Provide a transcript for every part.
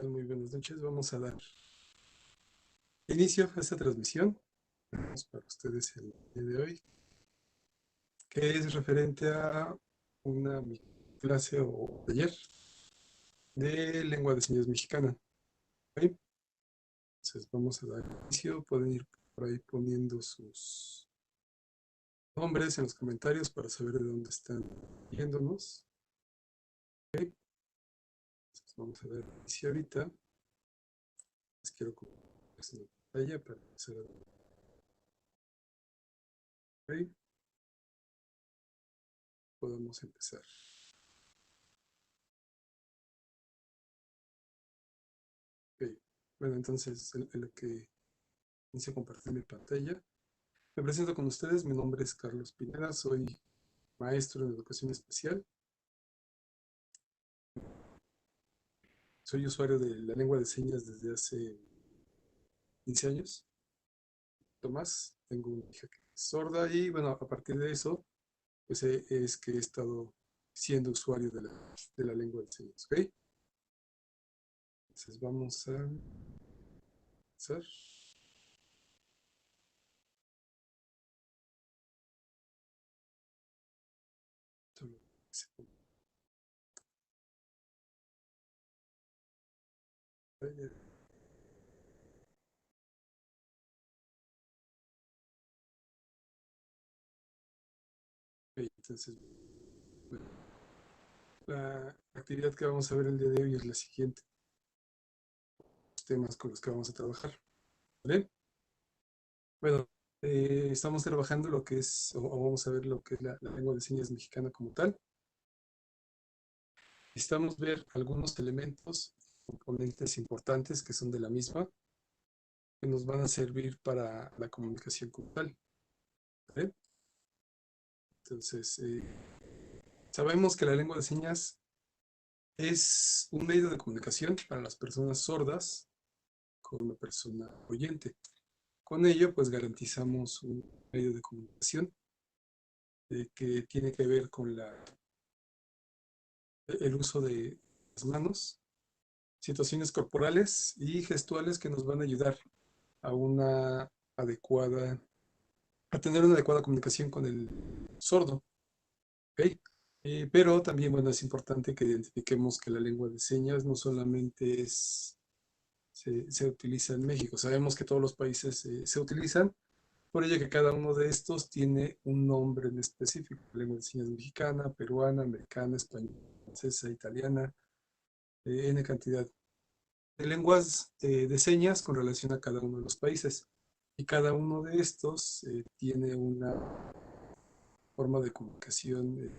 Muy buenas noches. Vamos a dar inicio a esta transmisión. Tenemos para ustedes el día de hoy, que es referente a una clase o taller de lengua de señas mexicana. ¿Ok? Entonces vamos a dar inicio. Pueden ir por ahí poniendo sus nombres en los comentarios para saber de dónde están viéndonos. ¿Ok? Entonces vamos a dar inicio ahorita. Les quiero compartir la pantalla para empezar a ver. ¿Ok? Podemos empezar. Ok. Bueno, entonces en lo que inicio a compartir mi pantalla. Me presento con ustedes, mi nombre es Carlos Pineda, soy maestro en educación especial, soy usuario de la lengua de señas desde hace 15 años, Tomás, tengo una hija que es sorda y bueno, a partir de eso, pues es que he estado siendo usuario de la lengua de señas, ¿ok? Entonces vamos a empezar. Entonces, bueno, la actividad que vamos a ver el día de hoy es la siguiente, los temas con los que vamos a trabajar, ¿vale? Bueno, estamos trabajando lo que es, o vamos a ver lo que es la lengua de señas mexicana como tal. Necesitamos ver algunos elementos, componentes importantes que son de la misma, que nos van a servir para la comunicación como tal, ¿vale? Entonces, sabemos que la lengua de señas es un medio de comunicación para las personas sordas con la persona oyente. Con ello, pues garantizamos un medio de comunicación que tiene que ver con el uso de las manos, situaciones corporales y gestuales que nos van a ayudar a una adecuada, a tener una adecuada comunicación con el sordo, ¿ok? Pero también, bueno, es importante que identifiquemos que la lengua de señas no solamente se utiliza en México. Sabemos que todos los países se utilizan, por ello que cada uno de estos tiene un nombre en específico. Lengua de señas mexicana, peruana, americana, española, francesa, italiana, N cantidad de lenguas de señas con relación a cada uno de los países. Y cada uno de estos tiene una forma de comunicación,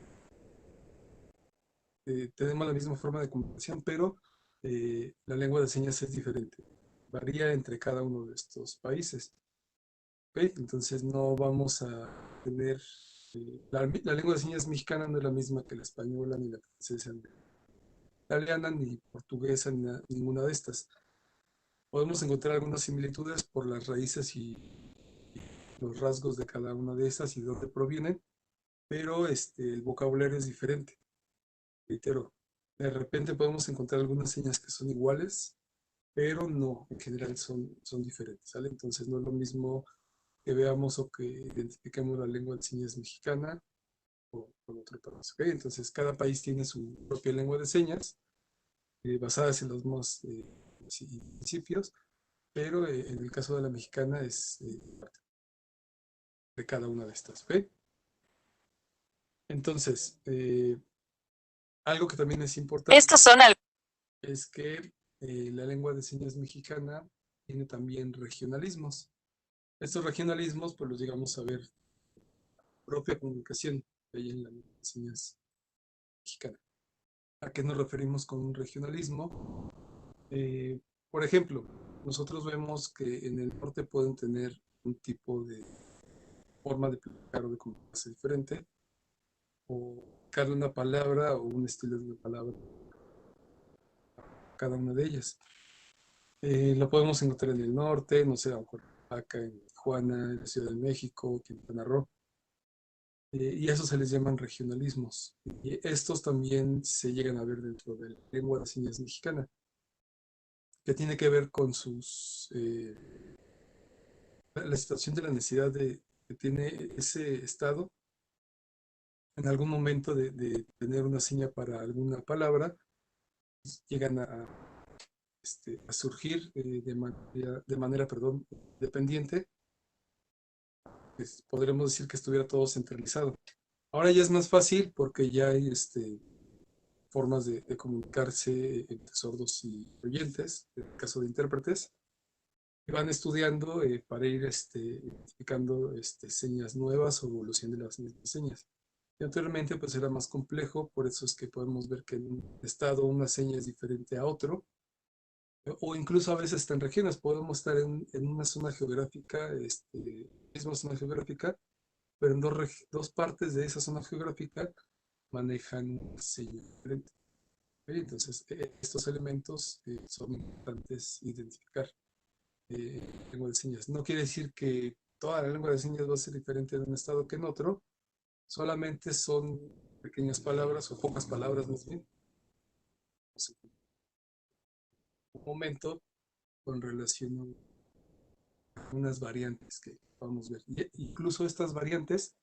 tenemos la misma forma de comunicación, pero la lengua de señas es diferente. Varía entre cada uno de estos países. ¿Ok? Entonces no vamos a tener, la lengua de señas mexicana no es la misma que la española, ni la francesa, ni la italiana, ni portuguesa, ni ninguna de estas. Podemos encontrar algunas similitudes por las raíces y los rasgos de cada una de esas y de dónde provienen, pero el vocabulario es diferente. Reitero, de repente podemos encontrar algunas señas que son iguales, pero no, en general son diferentes, ¿sale? Entonces no es lo mismo que veamos o que identifiquemos la lengua de señas mexicana o con otro país, ¿ok? Entonces cada país tiene su propia lengua de señas, basadas en los mismos principios, pero en el caso de la mexicana es parte de cada una de estas, ¿ok? Entonces, algo que también es importante Estos son es que la lengua de señas mexicana tiene también regionalismos. Estos regionalismos, pues los llegamos a ver propia comunicación que hay en la lengua de señas mexicana. ¿A qué nos referimos con un regionalismo? Eh, por ejemplo, nosotros vemos que en el norte pueden tener un tipo de forma de platicar o de comunicarse diferente, o cada una palabra o un estilo de una palabra, cada una de ellas. Lo podemos encontrar en el norte, no sé, a lo mejor acá en Tijuana, en la Ciudad de México, Quintana Roo, y a eso se les llaman regionalismos. Y estos también se llegan a ver dentro de la lengua de señas mexicana. que tiene que ver con la situación de la necesidad que tiene ese estado en algún momento de tener una seña para alguna palabra, llegan a surgir de manera, perdón, dependiente, pues, podremos decir que estuviera todo centralizado. Ahora ya es más fácil porque ya hay formas de comunicarse entre sordos y oyentes, en el caso de intérpretes, que van estudiando para ir identificando señas nuevas o evolución de las mismas señas. Y anteriormente pues era más complejo, por eso es que podemos ver que en un estado una seña es diferente a otro, o incluso a veces hasta en regiones podemos estar en una zona geográfica, misma zona geográfica, pero en dos partes de esa zona geográfica manejan una seña diferente. ¿Ok? Entonces, estos elementos son importantes identificar en lengua de señas. No quiere decir que toda la lengua de señas va a ser diferente de un estado que en otro, solamente son pequeñas palabras o pocas palabras más bien, un momento con relación a unas variantes que vamos a ver. Incluso estas variantes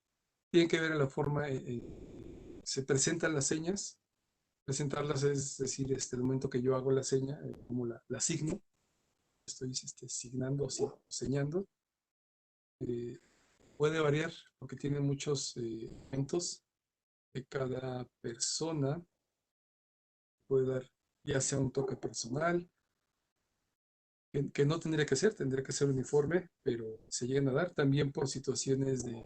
tienen que ver en la forma en se presentan las señas. Presentarlas es decir, el momento que yo hago la seña, como la signo, estoy signando o señando, eh, puede variar porque tiene muchos elementos que cada persona puede dar, ya sea un toque personal, que no tendría que ser uniforme, pero se llegan a dar también por situaciones de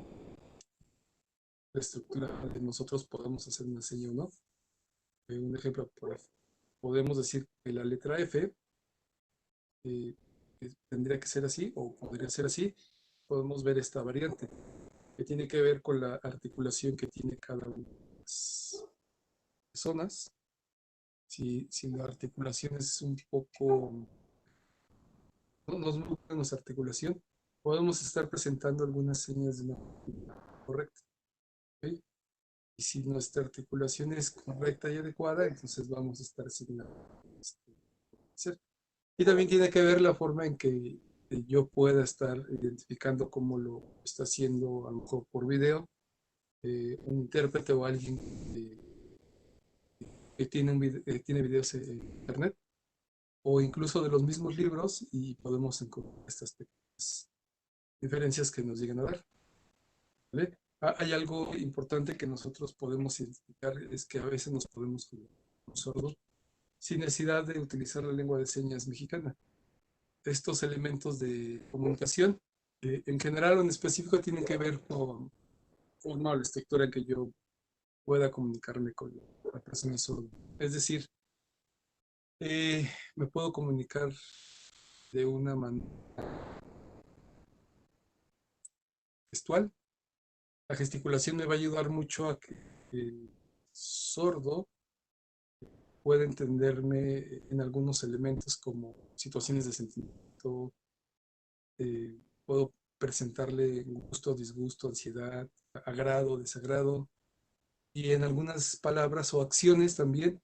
la estructura de nosotros podamos hacer una seña o no. Un ejemplo, podemos decir que la letra F eh, tendría que ser así o podría ser así. Podemos ver esta variante que tiene que ver con la articulación que tiene cada una de las personas. Si la articulación es un poco, no es muy buena nuestra articulación, podemos estar presentando algunas señas de una forma correcta. ¿Ok? Y si nuestra articulación es correcta y adecuada, entonces vamos a estar asignando hacer. Y también tiene que ver la forma en que yo pueda estar identificando cómo lo está haciendo, a lo mejor por video, un intérprete o alguien que tiene videos en internet o incluso de los mismos libros y podemos encontrar estas pequeñas diferencias que nos llegan a dar. ¿Vale? Hay algo importante que nosotros podemos identificar, es que a veces nos podemos como sordos sin necesidad de utilizar la lengua de señas mexicana. Estos elementos de comunicación, en general o en específico, tienen que ver con forma o la estructura en que yo pueda comunicarme con la persona sorda. Es decir, me puedo comunicar de una manera gestual. La gesticulación me va a ayudar mucho a que el sordo pueda entenderme en algunos elementos como situaciones de sentimiento. Puedo presentarle gusto, disgusto, ansiedad, agrado, desagrado. Y en algunas palabras o acciones también,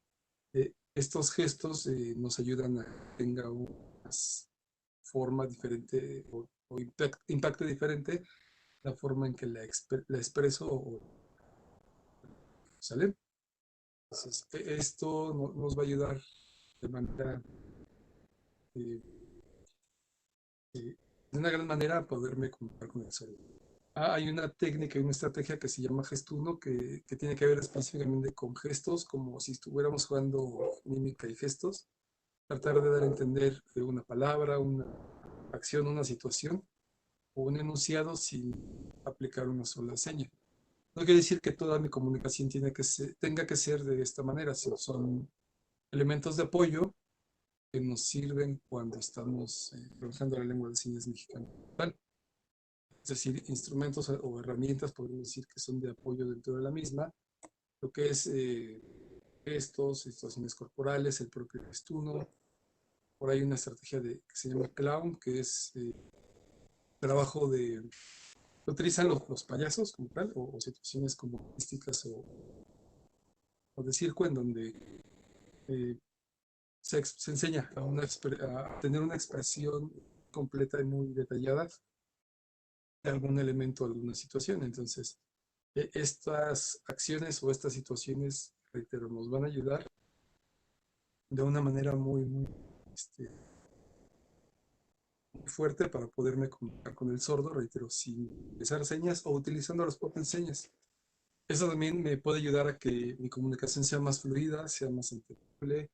estos gestos nos ayudan a que tenga una forma diferente o impacte diferente la forma en que la expreso ¿sale? Entonces, esto nos va a ayudar de manera, eh, de una gran manera a poderme comunicar con el sordo. Hay una técnica y una estrategia que se llama Gestuno, que tiene que ver específicamente con gestos, como si estuviéramos jugando mímica y gestos, tratar de dar a entender una palabra, una acción, una situación o un enunciado sin aplicar una sola seña. No quiere decir que toda mi comunicación tenga que ser de esta manera, sino son elementos de apoyo que nos sirven cuando estamos trabajando la lengua de señas mexicana. Es decir, instrumentos o herramientas, podemos decir que son de apoyo dentro de la misma, lo que es gestos, situaciones corporales, el propio gestuno. Por ahí una estrategia que se llama clown, que es trabajo que utilizan los payasos como tal, o situaciones como artísticas o de circo, en donde se enseña a tener una expresión completa y muy detallada de algún elemento, alguna situación. Entonces, estas acciones o estas situaciones, reitero, nos van a ayudar de una manera este, muy fuerte para poderme comunicar con el sordo, reitero, sin utilizar señas o utilizando las propias señas. Eso también me puede ayudar a que mi comunicación sea más fluida, sea más entendible,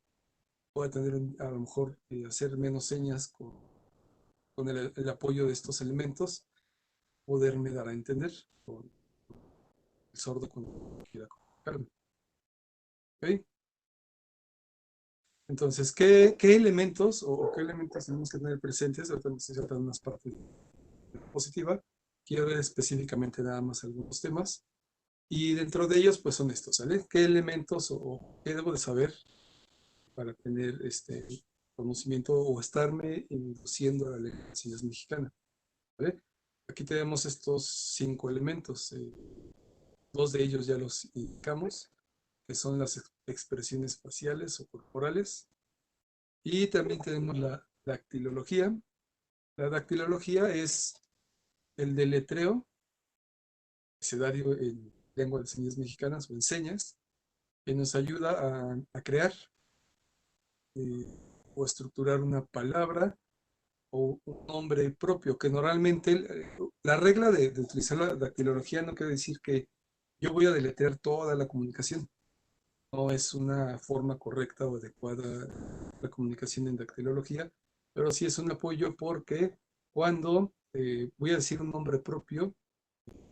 pueda tener a lo mejor hacer menos señas con el apoyo de estos elementos, poderme dar a entender con el sordo cuando quiera comunicarme. ¿Ok? Entonces, ¿qué elementos o qué elementos tenemos que tener presentes? Ahorita me estoy tratando unas partes positiva. Quiero ver específicamente nada más algunos temas. Y dentro de ellos, pues son estos, ¿sale? ¿Qué elementos o qué debo de saber para tener este conocimiento o estarme induciendo a la lengua de señas mexicana? ¿Vale? Aquí tenemos estos 5 elementos. Dos de ellos ya los indicamos, que son las expresiones faciales o corporales. Y también tenemos la dactilología. La dactilología es el deletreo, abecedario en lengua de señas mexicanas o en señas, que nos ayuda a crear eh, o estructurar una palabra o un nombre propio, que normalmente la regla de utilizar la dactilología no quiere decir que yo voy a deletrear toda la comunicación. No es una forma correcta o adecuada la comunicación en dactilología, pero sí es un apoyo porque cuando voy a decir un nombre propio,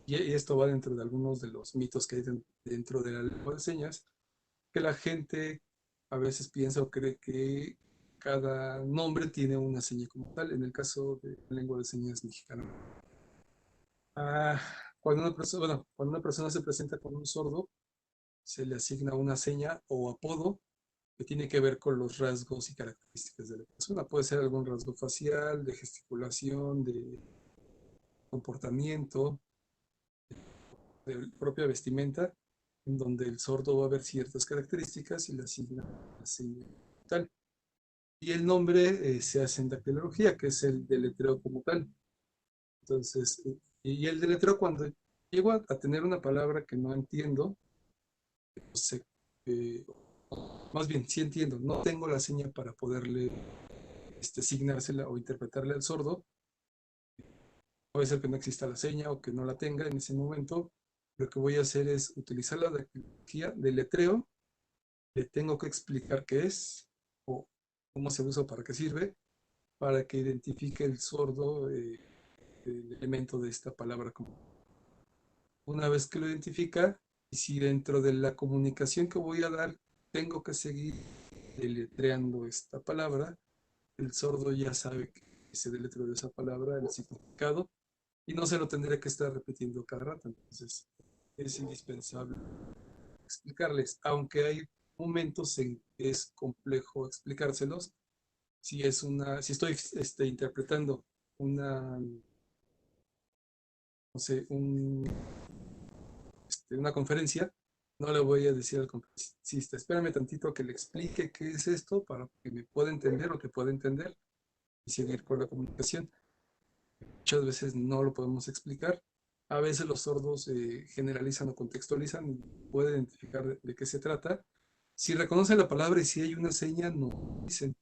y esto va dentro de algunos de los mitos que hay dentro de la lengua de señas, que la gente a veces piensa o cree que cada nombre tiene una seña como tal, en el caso de la lengua de señas mexicana. Ah, cuando una persona se presenta con un sordo, se le asigna una seña o apodo que tiene que ver con los rasgos y características de la persona. Puede ser algún rasgo facial, de gesticulación, de comportamiento, de propia vestimenta, en donde el sordo va a ver ciertas características y le asigna la seña tal. Y el nombre se hace en dactilología, que es el deletreo como tal. Entonces, y el deletreo cuando llego a tener una palabra que no entiendo, no sé, eh, más bien, sí entiendo, no tengo la seña para poderle asignársela o interpretarle al sordo. Puede ser que no exista la seña o que no la tenga en ese momento. Lo que voy a hacer es utilizar la tecnología de letreo. Le tengo que explicar qué es o cómo se usa, para qué sirve, para que identifique el sordo el elemento de esta palabra. Una vez que lo identifica, y si dentro de la comunicación que voy a dar tengo que seguir deletreando esta palabra, el sordo ya sabe que ese deletreo de esa palabra, el significado, y no se lo tendré que estar repitiendo cada rato. Entonces, es indispensable explicarles, aunque hay momentos en que es complejo explicárselos. Si estoy interpretando una, no sé, una conferencia, no le voy a decir al conferencista, espérame tantito a que le explique qué es esto para que me pueda entender o que pueda entender y seguir con la comunicación. Muchas veces no lo podemos explicar. A veces los sordos generalizan o contextualizan y pueden identificar de qué se trata. Si reconocen la palabra y si hay una seña, no dicen.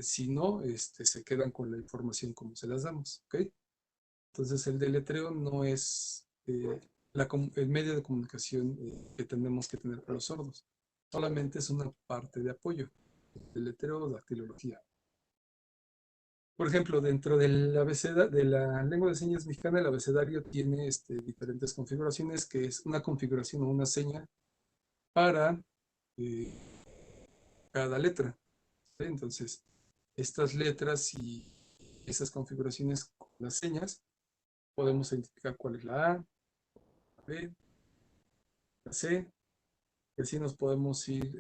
Si no, se quedan con la información como se las damos. ¿Ok? Entonces, el deletreo no es el medio de comunicación que tenemos que tener para los sordos. Solamente es una parte de apoyo. Deletreo o dactilología. Por ejemplo, dentro del de la lengua de señas mexicana, el abecedario tiene diferentes configuraciones, que es una configuración o una seña para eh, cada letra. ¿Sí? Entonces, estas letras y esas configuraciones con las señas, podemos identificar cuál es la A, la B, la C, y así nos podemos ir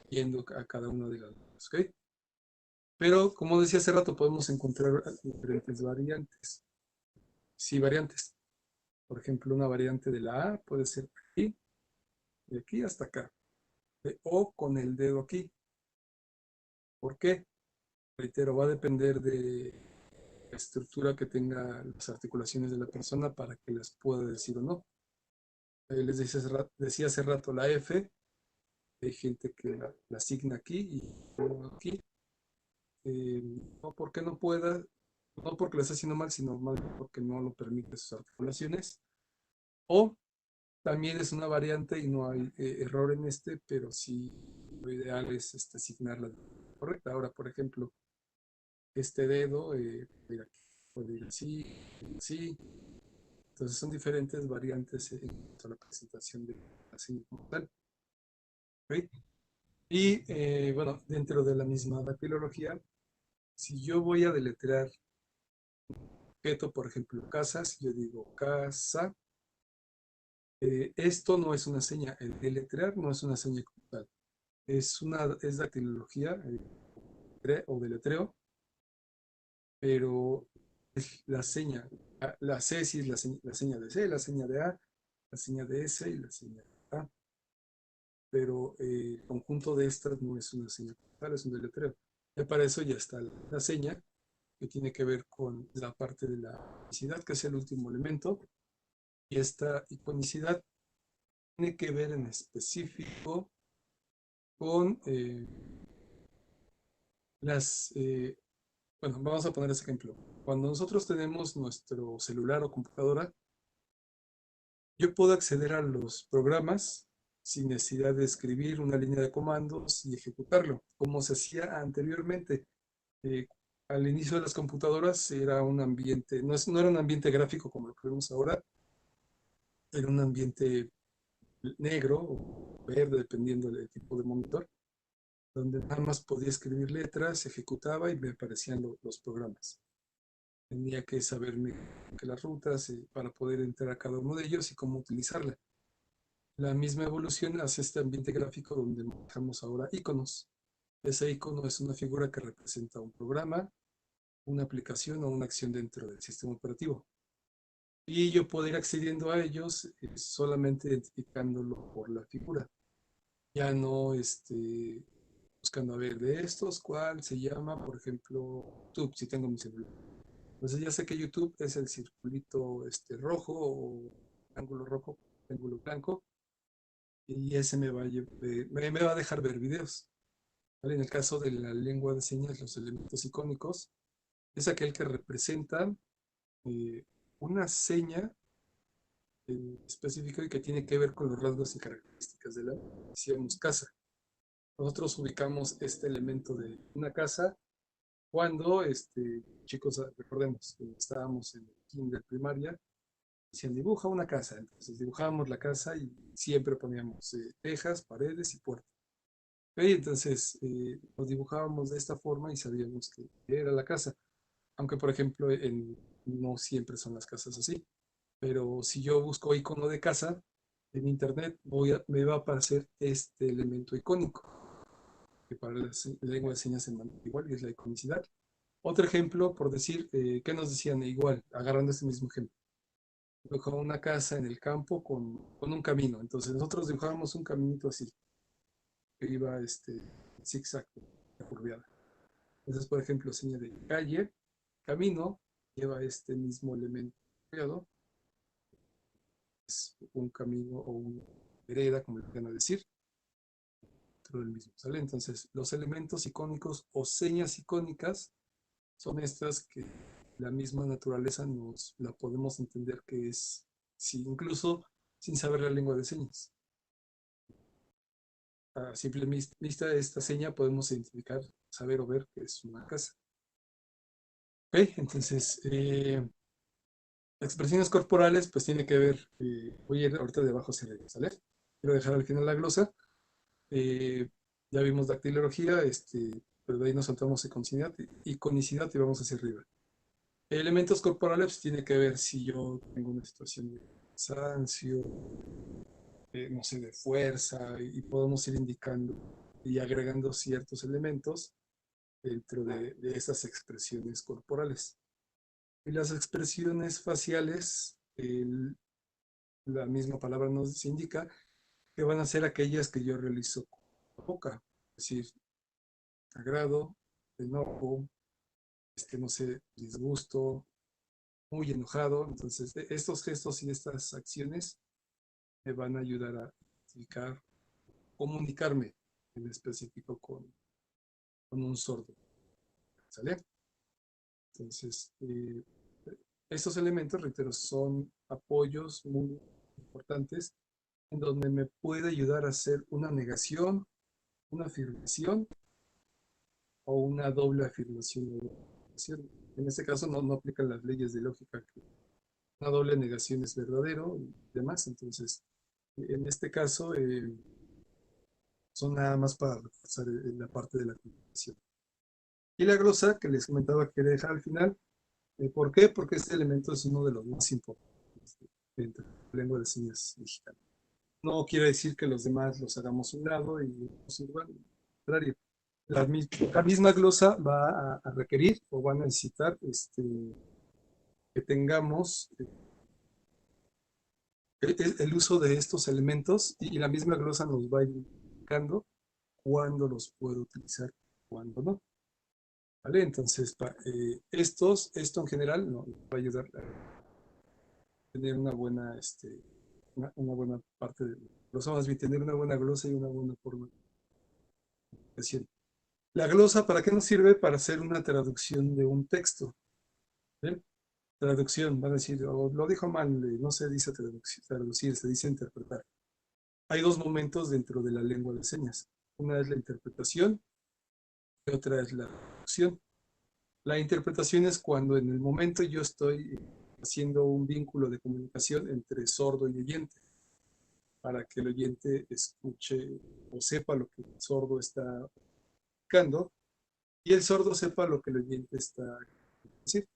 yendo a cada una de las letras. ¿Ok? Pero, como decía hace rato, podemos encontrar diferentes variantes. Sí, variantes. Por ejemplo, una variante de la A puede ser aquí, de aquí hasta acá. De O con el dedo aquí. ¿Por qué? Reitero, va a depender de la estructura que tenga las articulaciones de la persona para que las pueda decir o no. Les decía hace rato la F, hay gente que la asigna aquí y no aquí. Eh, no porque no pueda, no porque lo esté haciendo mal, sino más bien porque no lo permite sus articulaciones. O también es una variante y no hay error en este, pero sí lo ideal es asignarla correcta. Ahora, por ejemplo, este dedo puede ir así, así. Entonces son diferentes variantes en cuanto a la presentación de la señal como tal. ¿Ok? Y bueno, dentro de la misma dactilología, si yo voy a deletrear objeto, por ejemplo, casas, yo digo casa, esto no es una seña, el deletrear no es una seña como tal, es dactilología o deletreo, pero es la seña, la C sí es la seña de C, la seña de A, la seña de S y la seña de A, pero el conjunto de estas no es una seña como tal, es un deletreo. Y para eso ya está la seña, que tiene que ver con la parte de la iconicidad, que es el último elemento, y esta iconicidad tiene que ver en específico con bueno, vamos a poner ese ejemplo. Cuando nosotros tenemos nuestro celular o computadora, yo puedo acceder a los programas sin necesidad de escribir una línea de comandos y ejecutarlo, como se hacía anteriormente. Eh, Al inicio de las computadoras era un ambiente, no era un ambiente gráfico como lo que vemos ahora, era un ambiente negro o verde, dependiendo del tipo de monitor, donde nada más podía escribir letras, ejecutaba y me aparecían los programas. Tenía que saberme que las rutas para poder entrar a cada uno de ellos y cómo utilizarla. La misma evolución hace este ambiente gráfico donde manejamos ahora iconos. Ese icono es una figura que representa un programa, una aplicación o una acción dentro del sistema operativo. Y yo puedo ir accediendo a ellos solamente identificándolo por la figura. Ya no buscando a ver de estos, cuál se llama, por ejemplo, YouTube, si tengo mi celular. Entonces ya sé que YouTube es el circulito rojo o ángulo rojo, ángulo blanco, y ese me va a dejar ver videos. ¿Vale? En el caso de la lengua de señas, los elementos icónicos es aquel que representa eh, una seña específica y que tiene que ver con los rasgos y características de la, decíamos, casa. Nosotros ubicamos este elemento de una casa cuando, chicos, recordemos, estábamos en el kinder primaria, decían dibuja una casa, entonces dibujábamos la casa y siempre poníamos tejas, paredes y puertas. ¿Okay? Entonces nos dibujábamos de esta forma y sabíamos que era la casa, aunque por ejemplo no siempre son las casas así, pero si yo busco icono de casa en internet me va a aparecer este elemento icónico, que para la lengua de señas se maneja igual y es la iconicidad. Otro ejemplo, por decir, ¿qué nos decían? Igual, agarrando este mismo ejemplo. Dibujaba una casa en el campo con un camino. Entonces nosotros dibujábamos un caminito así, que iba zigzag, curviada. Entonces, por ejemplo, señal de calle, camino, lleva este mismo elemento creado, es un camino o una vereda, como le van a decir, dentro del mismo, ¿sale? Entonces, los elementos icónicos o señas icónicas son estas que la misma naturaleza nos la podemos entender que es, sí, incluso sin saber la lengua de señas. A simple vista de esta seña podemos identificar, saber o ver que es una casa. Ok, entonces, expresiones corporales, pues tiene que ver, voy a ir ahorita de abajo hacia arriba, ¿sale? Quiero dejar al final la glosa. Eh, ya vimos dactilología, pero de ahí nos saltamos iconicidad y vamos hacia arriba. Elementos corporales pues, tiene que ver si yo tengo una situación de cansancio, no sé, de fuerza, y podemos ir indicando y agregando ciertos elementos dentro de esas expresiones corporales. Y las expresiones faciales, la misma palabra nos indica que van a ser aquellas que yo realizo con la boca. Es decir, desagrado, enojo, no sé, disgusto, muy enojado. Entonces, estos gestos y estas acciones me van a ayudar a identificar, comunicarme en específico con un sordo. ¿Sale? Entonces, estos elementos, reitero, son apoyos muy importantes en donde me puede ayudar a hacer una negación, una afirmación o una doble afirmación. En este caso no aplican las leyes de lógica, que una doble negación es verdadero y demás. Entonces, en este caso, son nada más para reforzar la parte de la comunicación. Y la glosa que les comentaba que dejar al final. ¿Por qué? Porque este elemento es uno de los más importantes dentro de la lengua de señas mexicana. No quiere decir que los demás los hagamos a un lado y nos igual, al contrario. La misma glosa va a requerir o va a necesitar que tengamos el uso de estos elementos y la misma glosa nos va indicando cuándo los puedo utilizar, cuándo no. ¿Vale? Entonces, esto en general nos va a ayudar a tener una buena, una buena parte de glosa, más bien tener una buena glosa y una buena forma de decir. La glosa, ¿para qué nos sirve? Para hacer una traducción de un texto. ¿Bien? Traducción, van a decir, lo dijo mal, no se dice traducir, se dice interpretar. Hay dos momentos dentro de la lengua de señas. Una es la interpretación y otra es la traducción. La interpretación es cuando en el momento yo estoy haciendo un vínculo de comunicación entre sordo y oyente, para que el oyente escuche o sepa lo que el sordo está buscando y el sordo sepa lo que el oyente está diciendo.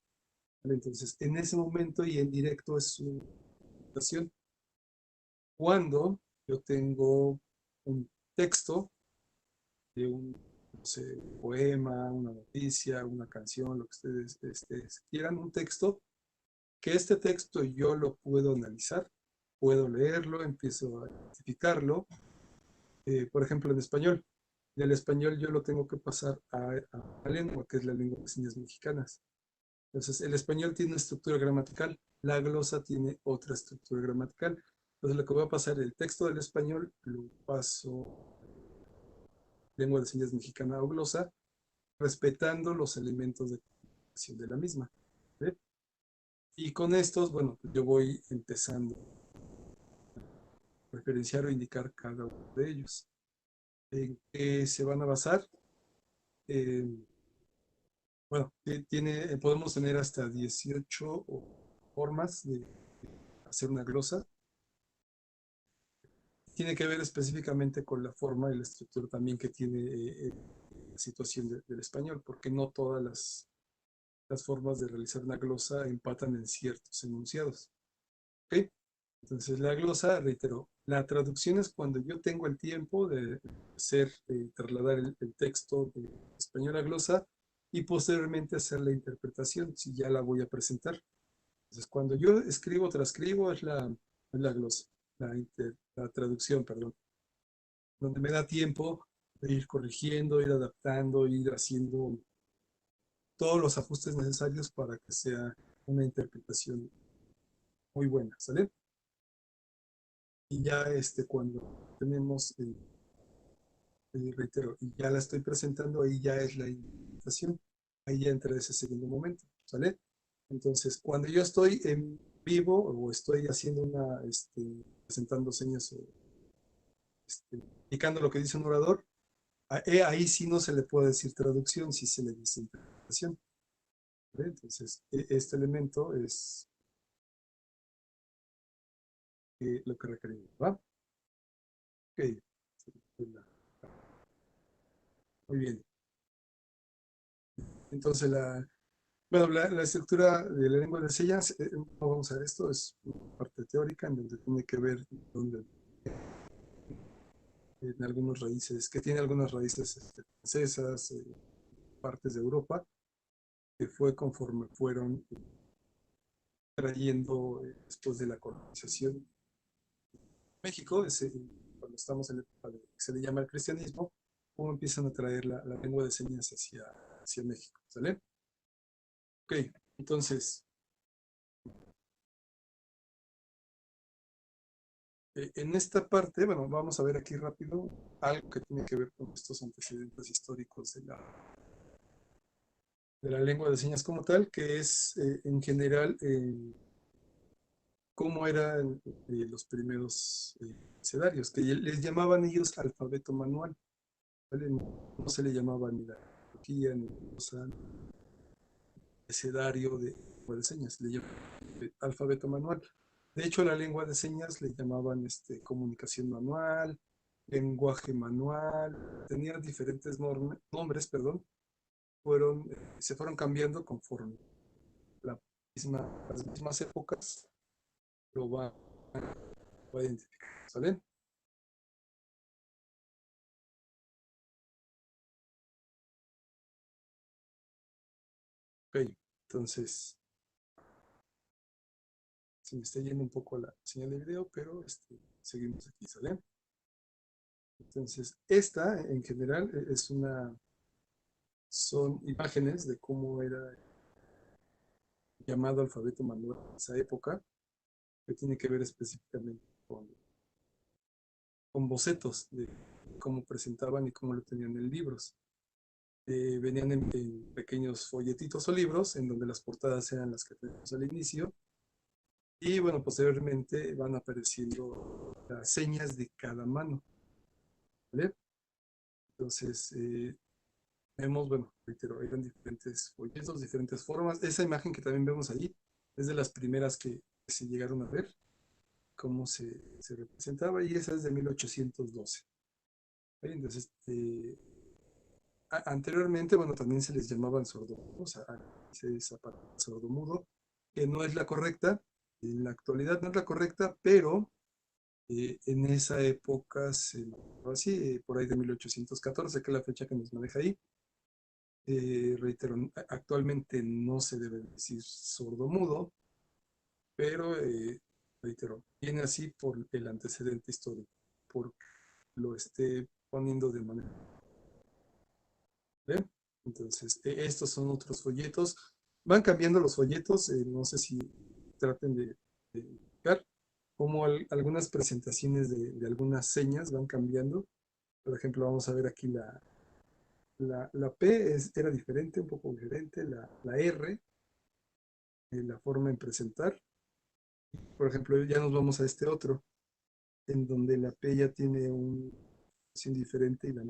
Entonces, en ese momento y en directo es una interpretación. Cuando yo tengo un texto de un, no sé, poema, una noticia, una canción, lo que ustedes quieran, un texto, que este texto yo lo puedo analizar, puedo leerlo, empiezo a identificarlo. Por ejemplo, en español. Del español yo lo tengo que pasar a lengua, que es la lengua de señas mexicanas. Entonces, el español tiene una estructura gramatical, la glosa tiene otra estructura gramatical. Entonces, lo que voy a pasar, el texto del español lo paso lengua de señas mexicana o glosa, respetando los elementos de comunicación de la misma. ¿Sí? Y con estos, bueno, yo voy empezando a referenciar o indicar cada uno de ellos. ¿En qué se van a basar? Bueno, podemos tener hasta 18 formas de hacer una glosa. Tiene que ver específicamente con la forma y la estructura también que tiene la situación del español, porque no todas las formas de realizar una glosa empatan en ciertos enunciados. ¿Ok? Entonces, la glosa, reitero, la traducción es cuando yo tengo el tiempo de trasladar el texto de español a glosa y posteriormente hacer la interpretación, si ya la voy a presentar. Entonces, cuando yo escribo, transcribo, es la glosa, la traducción, perdón, donde me da tiempo de ir corrigiendo, ir adaptando, ir haciendo todos los ajustes necesarios para que sea una interpretación muy buena, ¿sale? Y ya cuando tenemos, reitero, y ya la estoy presentando, ahí ya es la interpretación, ahí ya entra ese segundo momento, ¿sale? Entonces, cuando yo estoy en vivo o estoy haciendo presentando señas o indicando lo que dice un orador, ahí sí no se le puede decir traducción, sí se le dice interpretación. ¿Vale? Entonces, este elemento es lo que requerimos, ¿va? Ok. Muy bien. Entonces, bueno, la estructura de la lengua de señas, no vamos a ver esto, es una parte teórica en donde tiene que ver donde, en algunos raíces, que tiene algunas raíces francesas, partes de Europa, que fue conforme fueron trayendo después de la colonización. México, cuando estamos en la época que se le llama el cristianismo, cómo empiezan a traer la lengua de señas hacia México, ¿sale? Ok, entonces, en esta parte, bueno, vamos a ver aquí rápido algo que tiene que ver con estos antecedentes históricos de la lengua de señas como tal, que es en general cómo eran los primeros abecedarios, que les llamaban ellos alfabeto manual, ¿vale? No se le llamaba ni la tecnología, ni cosa, abecedario de lengua de señas, le llamaban alfabeto manual. De hecho, a la lengua de señas le llamaban comunicación manual, lenguaje manual, tenía diferentes nombres, perdón, se fueron cambiando conforme la las mismas épocas lo va a identificar, ¿sale? Ok, entonces, se me está yendo un poco la señal de video, pero seguimos aquí, ¿sale? Entonces, esta en general son imágenes de cómo era llamado alfabeto manual en esa época, que tiene que ver específicamente con bocetos de cómo presentaban y cómo lo tenían en libros. Venían en pequeños folletitos o libros, en donde las portadas eran las que tenemos al inicio, y bueno, posteriormente van apareciendo las señas de cada mano, ¿vale? Entonces, vemos, bueno, reitero, eran diferentes folletos, diferentes formas. Esa imagen que también vemos ahí es de las primeras que se llegaron a ver, cómo se representaba, y esa es de 1812. ¿Vale? Entonces, anteriormente, bueno, también se les llamaban sordomudos, se desapareció el sordomudo, que no es la correcta, en la actualidad no es la correcta, pero en esa época se llamaba así, por ahí de 1814, que es la fecha que nos maneja ahí. Reitero, actualmente no se debe decir sordomudo, pero reitero, viene así por el antecedente histórico, porque lo esté poniendo de manera. ¿Ve? Entonces, estos son otros folletos. Van cambiando los folletos, no sé si traten de indicar cómo algunas presentaciones de algunas señas van cambiando. Por ejemplo, vamos a ver aquí la P era diferente, un poco diferente, la R, la forma en presentar. Por ejemplo, ya nos vamos a este otro, en donde la P ya tiene un signo diferente y la